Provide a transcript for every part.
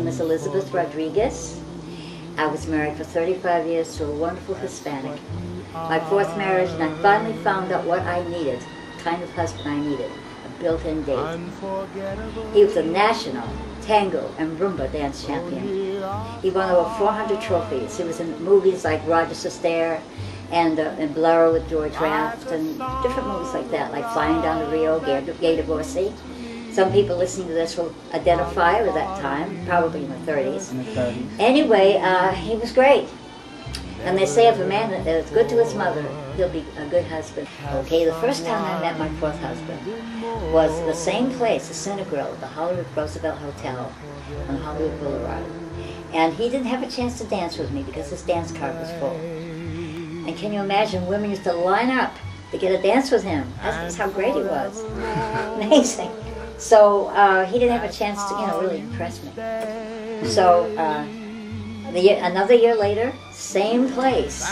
is Elizabeth Rodriguez. I was married for 35 years to a wonderful Hispanic. My fourth marriage, and I finally found out what I needed, the kind of husband I needed, a built-in date. He was a national tango and rumba dance champion. He won over 400 trophies. He was in movies like Roger's Astaire and Bolero with George Raft and different movies like that, like Flying Down the Rio, Gay Divorcee. Some people listening to this will identify with that time, probably in the 30s. Anyway, he was great. And they say if a man is good to his mother, he'll be a good husband. Okay, the first time I met my fourth husband was the same place, the Cine Grill, the Hollywood Roosevelt Hotel on Hollywood Boulevard. And he didn't have a chance to dance with me because his dance card was full. And can you imagine, women used to line up to get a dance with him. That's how great he was. Amazing. So he didn't have a chance to, really impress me. So another year later, same place,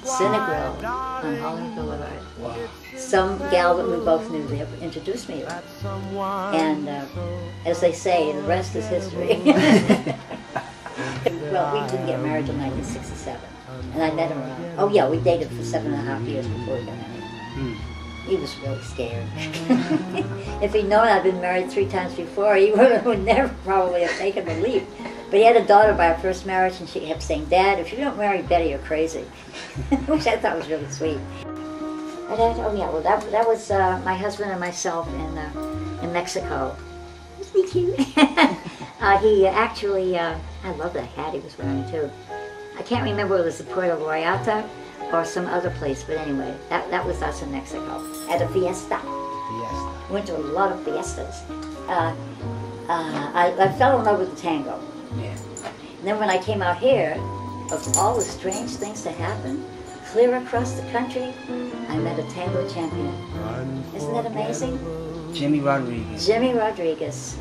Cine Grill on Hollywood Boulevard. Wow. Some gal that we both knew they introduced me to. And as they say, the rest is history. Well, we didn't get married until 1967. And I met him around, oh yeah, we dated for 7.5 years before we got married. He was really scared. If he'd known I'd been married 3 times before, he would never probably have taken the leap. But he had a daughter by our first marriage, and she kept saying, "Dad, if you don't marry Betty, you're crazy," which I thought was really sweet. But oh yeah, well that was my husband and myself in Mexico. Isn't he cute? He actually, I love that hat he was wearing too. I can't remember whether it was the Puerto Vallarta or some other place, but anyway, that was us in Mexico at a fiesta. Went to a lot of fiestas. I fell in love with the tango. Yeah. And then when I came out here, of all the strange things that happened, clear across the country, I met a tango champion. Isn't that amazing? Jimmy Rodriguez. Jimmy Rodriguez.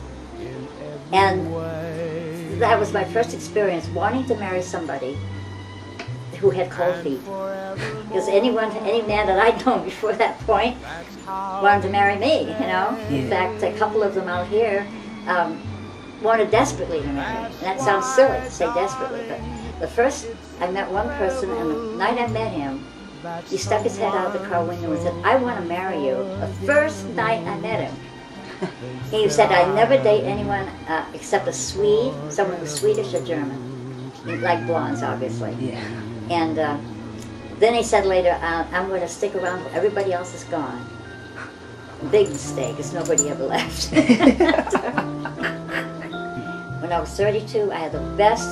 And that was my first experience wanting to marry somebody who had cold feet. Because any man that I'd known before that point wanted to marry me, In fact, a couple of them out here wanted desperately to marry me. And that sounds silly to say desperately, but the first, I met one person, and the night I met him, he stuck his head out of the car window and said, "I want to marry you." The first night I met him. He said, "I never date anyone except a Swede, someone who's Swedish or German." Like blondes, obviously. Yeah. And then he said later, "I'm going to stick around till everybody else is gone." Big mistake, because nobody ever left. When I was 32, I had the best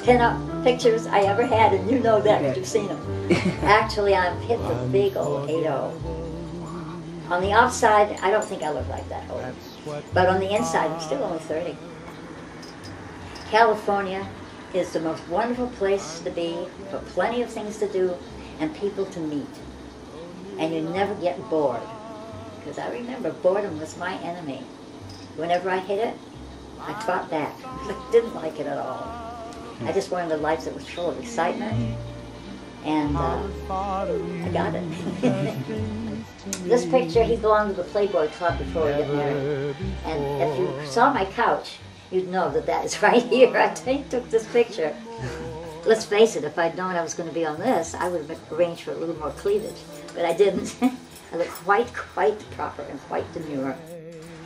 pin-up pictures I ever had, and you know that because you've seen them. Actually, I've hit the big old 80. On the outside, I don't think I look like that old. But on the inside, I'm still only 30. California is the most wonderful place to be, for plenty of things to do and people to meet. And you never get bored. Because I remember boredom was my enemy. Whenever I hit it, I fought back. I didn't like it at all. I just wanted a life that was full of excitement, and I got it. This picture, he belonged to the Playboy Club before we got married. And if you saw my couch, you'd know that that is right here. I took this picture. Let's face it, if I'd known I was going to be on this, I would have arranged for a little more cleavage. But I didn't. I look quite proper and quite demure.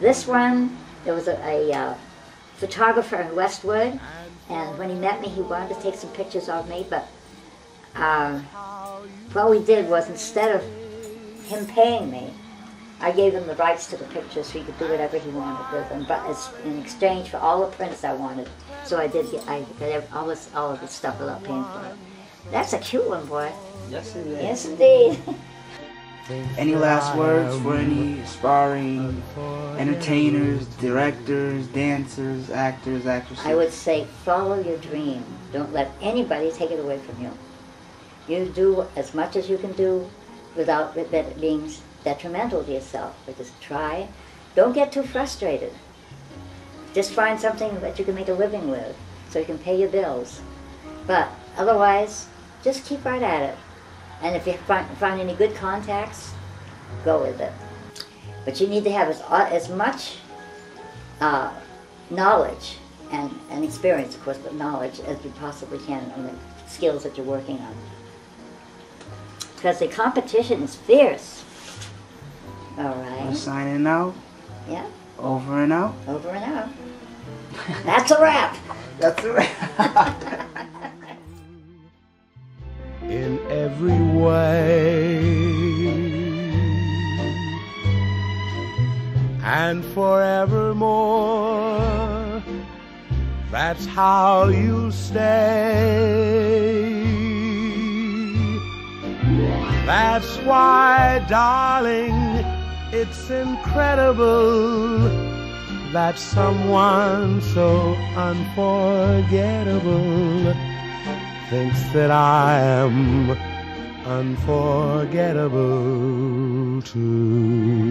This one, there was a photographer in Westwood, and when he met me, he wanted to take some pictures of me, but what we did was, instead of him paying me, I gave him the rights to the pictures so he could do whatever he wanted with them, but it's in exchange for all the prints I wanted. So I got all of this stuff without paying for it. That's a cute one, boy. Yes, it is. Yes, indeed. Any last words for any aspiring entertainers, directors, dancers, actors, actresses? I would say follow your dream. Don't let anybody take it away from you. You do as much as you can do without it being detrimental to yourself. But just try. Don't get too frustrated. Just find something that you can make a living with so you can pay your bills. But otherwise, just keep right at it. And if you find any good contacts, go with it. But you need to have as much knowledge and experience, of course, but knowledge as you possibly can on the skills that you're working on. Because the competition is fierce. All right. We're signing out. Yeah. Over and out. Over and out. That's a wrap. That's a wrap. In every way, and forevermore, that's how you stay. That's why, darling, it's incredible that someone so unforgettable thinks that I am unforgettable too.